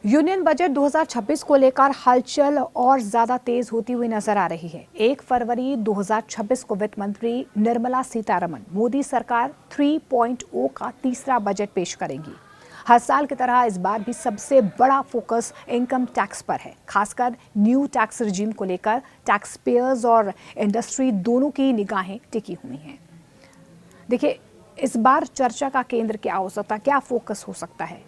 Union budget 2026 को लेकर हलचल और ज्यादा तेज होती हुई नजर आ रही है। 1 फरवरी 2026 को वित्त मंत्री निर्मला सीतारमण मोदी सरकार 3.0 का तीसरा बजट पेश करेंगी। हर साल की तरह इस बार भी सबसे बड़ा फोकस इनकम टैक्स पर है। खासकर न्यू टैक्स रिजीम को लेकर टैक्स पेयर्स और इंडस्ट्री दोनों की निगाहें टिकी हुई हैं। देखिए, इस बार चर्चा का केंद्र क्या हो सकता है, क्या फोकस हो सकता है।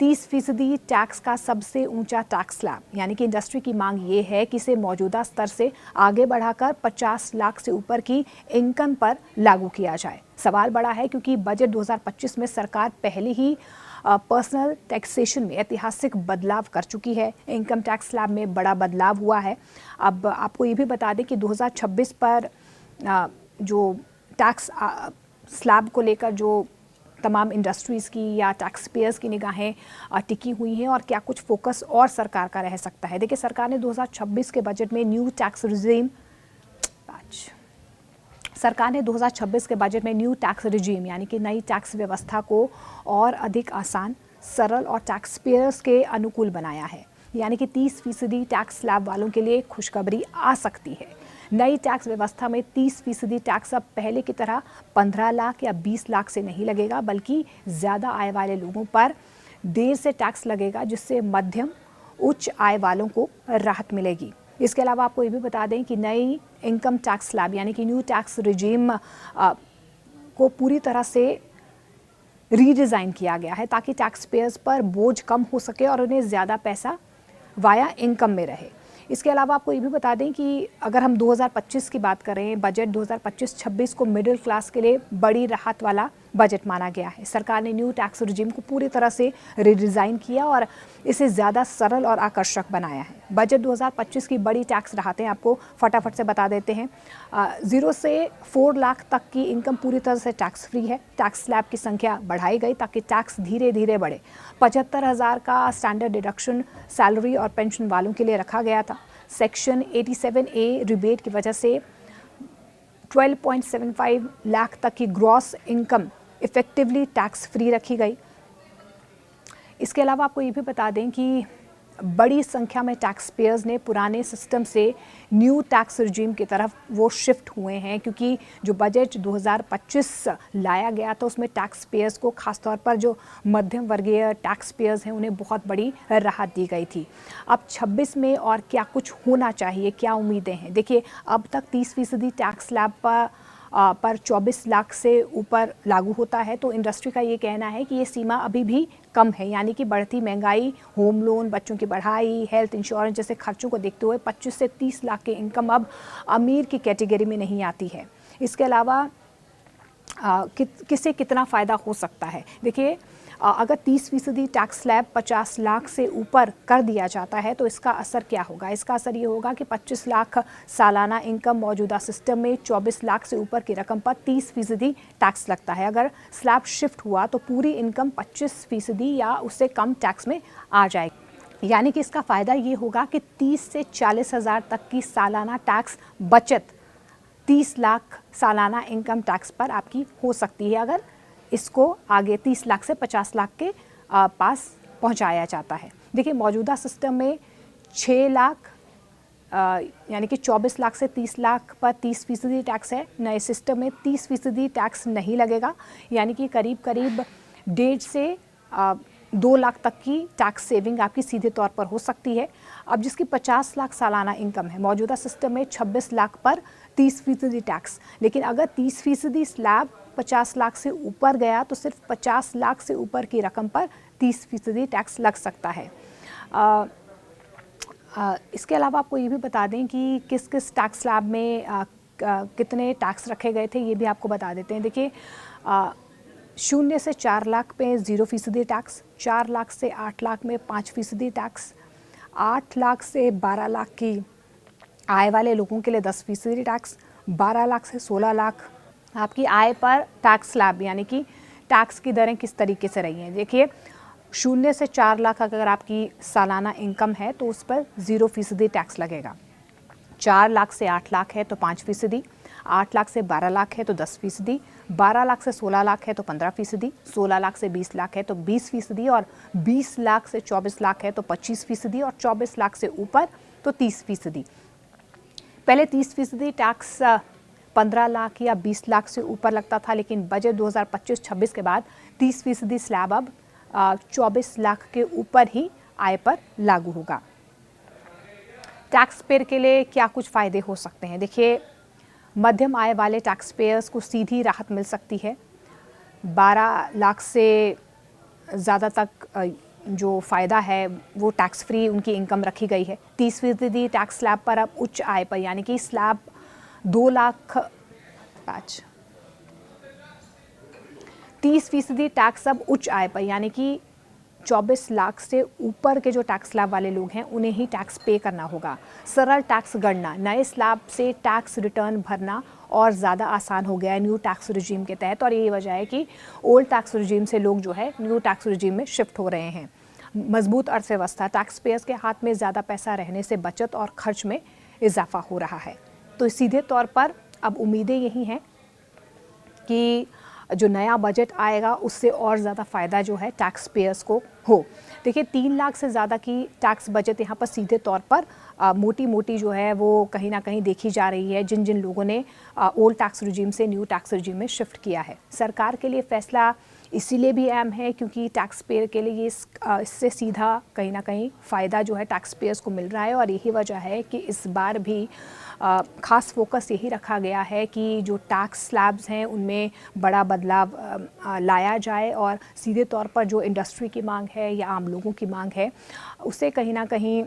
30% टैक्स का सबसे ऊंचा टैक्स स्लैब, यानी कि इंडस्ट्री की मांग ये है कि इसे मौजूदा स्तर से आगे बढ़ाकर 50 लाख से ऊपर की इनकम पर लागू किया जाए। सवाल बड़ा है क्योंकि बजट 2025 में सरकार पहले ही पर्सनल टैक्सेशन में ऐतिहासिक बदलाव कर चुकी है। इनकम टैक्स स्लैब में बड़ा बदलाव हुआ है। अब आपको ये भी बता दें कि 2026 पर जो टैक्स स्लैब को लेकर जो तमाम इंडस्ट्रीज़ की या टैक्स पेयर्स की निगाहें टिकी हुई हैं और क्या कुछ फोकस और सरकार का रह सकता है। देखिए, सरकार ने 2026 के बजट में न्यू टैक्स रिजीम यानी कि नई टैक्स व्यवस्था को और अधिक आसान, सरल और टैक्स पेयर्स के अनुकूल बनाया है। यानी कि 30% टैक्स स्लैब वालों के लिए खुशखबरी आ सकती है। नई टैक्स व्यवस्था में 30% टैक्स अब पहले की तरह 15 लाख या 20 लाख से नहीं लगेगा, बल्कि ज़्यादा आय वाले लोगों पर देर से टैक्स लगेगा, जिससे मध्यम उच्च आय वालों को राहत मिलेगी। इसके अलावा आपको ये भी बता दें कि नई इनकम टैक्स स्लैब यानी कि न्यू टैक्स रिजीम को पूरी तरह से रीडिज़ाइन किया गया है ताकि टैक्स पेयर्स पर बोझ कम हो सके और उन्हें ज़्यादा पैसा वाया इनकम में रहे। इसके अलावा आपको ये भी बता दें कि अगर हम 2025 की बात करें, बजट 2025-26 को मिडिल क्लास के लिए बड़ी राहत वाला बजट माना गया है। सरकार ने न्यू टैक्स रिजीम को पूरी तरह से रिडिज़ाइन किया और इसे ज़्यादा सरल और आकर्षक बनाया है। बजट 2025 की बड़ी टैक्स राहतें आपको फटाफट से बता देते हैं। 0 से 4 लाख तक की इनकम पूरी तरह से टैक्स फ्री है। टैक्स स्लैब की संख्या बढ़ाई गई ताकि टैक्स धीरे धीरे बढ़े। 75,000 का स्टैंडर्ड डिडक्शन सैलरी और पेंशन वालों के लिए रखा गया था। सेक्शन 87A रिबेट की वजह से 12.75 लाख तक की gross income effectively tax free रखी गई। इसके अलावा आपको ये भी बता दें कि बड़ी संख्या में टैक्स पेयर्स ने पुराने सिस्टम से न्यू टैक्स रिजीम की तरफ वो शिफ्ट हुए हैं, क्योंकि जो बजट 2025 लाया गया था उसमें टैक्स पेयर्स को खासतौर पर जो मध्यम वर्गीय टैक्स पेयर्स हैं उन्हें बहुत बड़ी राहत दी गई थी। अब 26 में और क्या कुछ होना चाहिए, क्या उम्मीदें हैं। देखिए, अब तक 30% टैक्स स्लैब पर 24 लाख से ऊपर लागू होता है, तो इंडस्ट्री का ये कहना है कि ये सीमा अभी भी कम है। यानी कि बढ़ती महंगाई, होम लोन, बच्चों की पढ़ाई, हेल्थ इंश्योरेंस जैसे खर्चों को देखते हुए 25 से 30 लाख की इनकम अब अमीर की कैटेगरी में नहीं आती है। इसके अलावा किसे कितना फ़ायदा हो सकता है। देखिए, अगर 30% टैक्स स्लैब 50 लाख से ऊपर कर दिया जाता है तो इसका असर क्या होगा। इसका असर ये होगा कि 25 लाख सालाना इनकम मौजूदा सिस्टम में 24 लाख से ऊपर की रकम पर 30% टैक्स लगता है। अगर स्लैब शिफ्ट हुआ तो पूरी इनकम 25% या उससे कम टैक्स में आ जाएगी। यानी कि इसका फ़ायदा ये होगा कि 30 से 40 हज़ार तक की सालाना टैक्स बचत 30 लाख सालाना इनकम टैक्स पर आपकी हो सकती है, अगर इसको आगे 30 लाख से 50 लाख के पास पहुंचाया जाता है। देखिए, मौजूदा सिस्टम में 6 लाख यानी कि 24 लाख से 30 लाख पर 30% टैक्स है। नए सिस्टम में 30% टैक्स नहीं लगेगा, यानी कि करीब 1.5 से 2 लाख तक की टैक्स सेविंग आपकी सीधे तौर पर हो सकती है। अब जिसकी 50 लाख सालाना इनकम है, मौजूदा सिस्टम में 26 लाख पर 30% टैक्स, लेकिन अगर 30% स्लैब 50 लाख से ऊपर गया तो सिर्फ 50 लाख से ऊपर की रकम पर 30% टैक्स लग सकता है। इसके अलावा आपको ये भी बता दें कि किस किस टैक्स स्लैब में कितने टैक्स रखे गए थे, ये भी आपको बता देते हैं। देखिए, 0 से 4 लाख पे 0% टैक्स, 4 लाख से 8 लाख में 5% टैक्स, 8 लाख से 12 लाख की आय वाले लोगों के लिए 10% टैक्स, 12 लाख से 16 लाख आपकी आय पर टैक्स स्लैब यानी कि टैक्स की दरें किस तरीके से रही हैं। देखिए, 0 से 4 लाख अगर आपकी सालाना इनकम है तो उस पर 0% टैक्स लगेगा। 4 लाख से 8 लाख है तो 5%, 8 लाख से 12 लाख है तो 10%, 12 लाख से 16 लाख है तो 15%, 16 लाख से 20 लाख है तो 20%, और 20 लाख से 24 लाख है तो 25%, और 24 लाख से ऊपर तो 30%। पहले 30% टैक्स 15 लाख या 20 लाख से ऊपर लगता था, लेकिन बजट 2025-26 के बाद 30% स्लैब अब 24 लाख के ऊपर ही आय पर लागू होगा। टैक्स पेयर के लिए क्या कुछ फ़ायदे हो सकते हैं? देखिए, मध्यम आय वाले टैक्स पेयर्स को सीधी राहत मिल सकती है। 12 लाख से ज़्यादा तक जो फ़ायदा है वो टैक्स फ्री उनकी इनकम रखी गई है। 30% टैक्स स्लैब पर अब उच्च आय पर, यानी कि स्लैब 2 लाख 30% टैक्स अब उच्च आय पर, यानी कि 24 लाख से ऊपर के जो टैक्स स्लैब वाले लोग हैं उन्हें ही टैक्स पे करना होगा। सरल टैक्स गणना, नए स्लैब से टैक्स रिटर्न भरना और ज़्यादा आसान हो गया है न्यू टैक्स रिजीम के तहत, और यही वजह है कि ओल्ड टैक्स रिजीम से लोग जो है न्यू टैक्स रिजीम में शिफ्ट हो रहे हैं। मजबूत अर्थव्यवस्था, टैक्स पेयर्स के हाथ में ज़्यादा पैसा रहने से बचत और खर्च में इजाफा हो रहा है। तो सीधे तौर पर अब उम्मीदें यही हैं कि जो नया बजट आएगा उससे और ज़्यादा फ़ायदा जो है टैक्स पेयर्स को हो। देखिए, 3 लाख से ज़्यादा की टैक्स बचत यहाँ पर सीधे तौर पर मोटी मोटी जो है वो कहीं ना कहीं देखी जा रही है जिन जिन लोगों ने ओल्ड टैक्स रिजीम से न्यू टैक्स रिजीम में शिफ्ट किया है। सरकार के लिए फ़ैसला इसीलिए भी अहम है क्योंकि टैक्स पेयर के लिए इससे सीधा कहीं ना कहीं फ़ायदा जो है टैक्स पेयर्स को मिल रहा है, और यही वजह है कि इस बार भी ख़ास फोकस यही रखा गया है कि जो टैक्स स्लैब्स हैं उनमें बड़ा बदलाव लाया जाए, और सीधे तौर पर जो इंडस्ट्री की मांग है या आम लोगों की मांग है उसे कहीं ना कहीं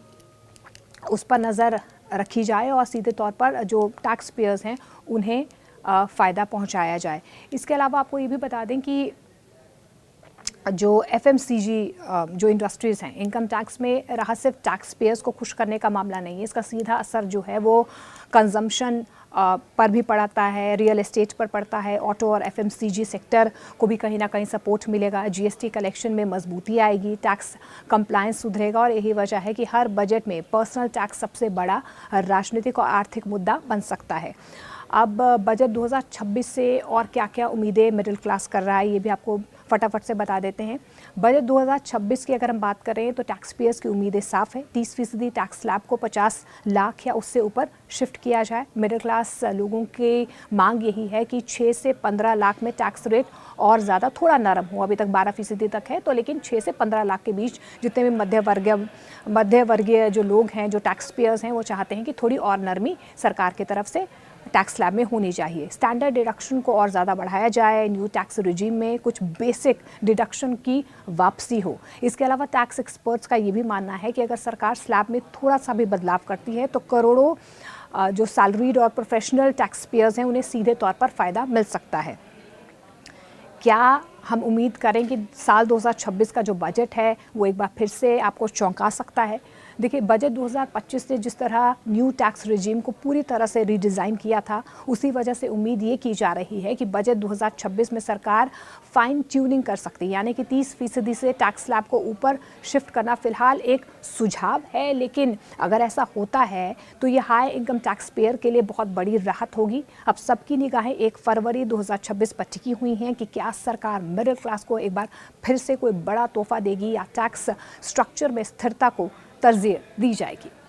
उस पर नज़र रखी जाए, और सीधे तौर पर जो टैक्स पेयर्स हैं उन्हें फ़ायदा पहुंचाया जाए। इसके अलावा आपको ये भी बता दें कि जो FMCG जो इंडस्ट्रीज़ हैं, इनकम टैक्स में रहा सिर्फ टैक्स पेयर्स को खुश करने का मामला नहीं है, इसका सीधा असर जो है वो कंजम्पशन पर भी पड़ता है, रियल एस्टेट पर पड़ता है, ऑटो और FMCG सेक्टर को भी कहीं ना कहीं सपोर्ट मिलेगा, GST कलेक्शन में मजबूती आएगी, टैक्स कंप्लायंस सुधरेगा, और यही वजह है कि हर बजट में पर्सनल टैक्स सबसे बड़ा राजनीतिक और आर्थिक मुद्दा बन सकता है। अब बजट 2026 से और क्या क्या उम्मीदें मिडिल क्लास कर रहा है ये भी आपको फटाफट से बता देते हैं। बजट 2026 की अगर हम बात करें तो टैक्स पेयर्स की उम्मीदें साफ है। 30% टैक्स स्लैब को 50 लाख या उससे ऊपर शिफ्ट किया जाए। मिडिल क्लास लोगों की मांग यही है कि 6 से 15 लाख में टैक्स रेट और ज़्यादा थोड़ा नरम हो। अभी तक 12% तक है, तो लेकिन 6 से 15 लाख के बीच जितने भी मध्य वर्गीय जो लोग हैं, जो टैक्स पेयर्स हैं, वो चाहते हैं कि थोड़ी और नरमी सरकार की तरफ से टैक्स स्लैब में होनी चाहिए। स्टैंडर्ड डिडक्शन को और ज़्यादा बढ़ाया जाए, न्यू टैक्स रिजीम में कुछ बेसिक डिडक्शन की वापसी हो। इसके अलावा टैक्स एक्सपर्ट्स का ये भी मानना है कि अगर सरकार स्लैब में थोड़ा सा भी बदलाव करती है तो करोड़ों जो सैलरीड और प्रोफेशनल टैक्स पेयर्स हैं उन्हें सीधे तौर पर फ़ायदा मिल सकता है। क्या हम उम्मीद करें कि साल 2026 का जो बजट है वो एक बार फिर से आपको चौंका सकता है? देखिए, बजट 2025 ने जिस तरह न्यू टैक्स रिजीम को पूरी तरह से रीडिज़ाइन किया था, उसी वजह से उम्मीद ये की जा रही है कि बजट 2026 में सरकार फाइन ट्यूनिंग कर सकती है, यानी कि 30% से टैक्स स्लैब को ऊपर शिफ्ट करना फ़िलहाल एक सुझाव है, लेकिन अगर ऐसा होता है तो ये हाई इनकम टैक्स पेयर के लिए बहुत बड़ी राहत होगी। अब सबकी निगाहें 1 फरवरी 2026 पर टिकी हुई हैं कि क्या सरकार मिडिल क्लास को एक बार फिर से कोई बड़ा तोहफा देगी या टैक्स स्ट्रक्चर में स्थिरता को तरजीह दी जाएगी।